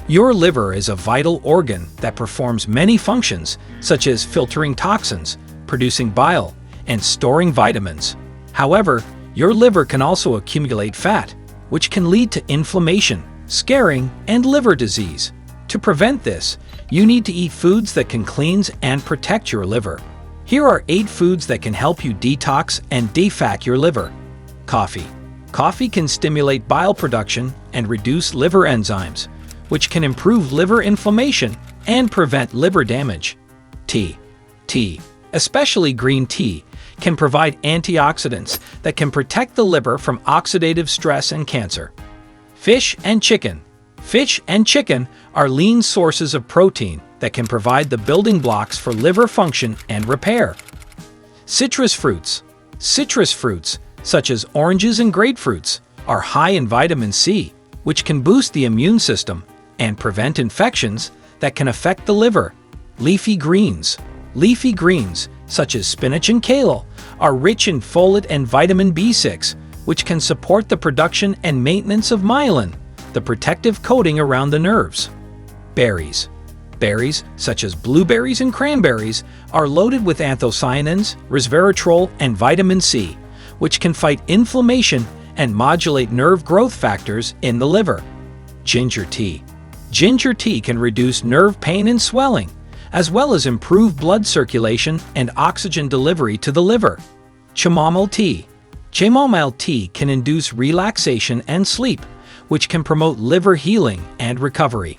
Your liver is a vital organ that performs many functions, such as filtering toxins, producing bile, and storing vitamins. However, your liver can also accumulate fat, which can lead to inflammation, scarring, and liver disease. To prevent this, you need to eat foods that can cleanse and protect your liver. Here are 8 foods that can help you detox and defat your liver. Coffee. Coffee can stimulate bile production and reduce liver enzymes, which can improve liver inflammation and prevent liver damage. Tea. Tea, especially green tea, can provide antioxidants that can protect the liver from oxidative stress and cancer. Fish and chicken. Fish and chicken are lean sources of protein that can provide the building blocks for liver function and repair. Citrus fruits. Citrus fruits, such as oranges and grapefruits, are high in vitamin C, which can boost the immune system and prevent infections that can affect the liver. Leafy greens. Leafy greens, such as spinach and kale, are rich in folate and vitamin B6, which can support the production and maintenance of myelin, the protective coating around the nerves. Berries. Berries, such as blueberries and cranberries, are loaded with anthocyanins, resveratrol, and vitamin C, which can fight inflammation and modulate nerve growth factors in the liver. Ginger tea. Ginger tea can reduce nerve pain and swelling, as well as improve blood circulation and oxygen delivery to the liver. Chamomile tea. Chamomile tea can induce relaxation and sleep, which can promote liver healing and recovery.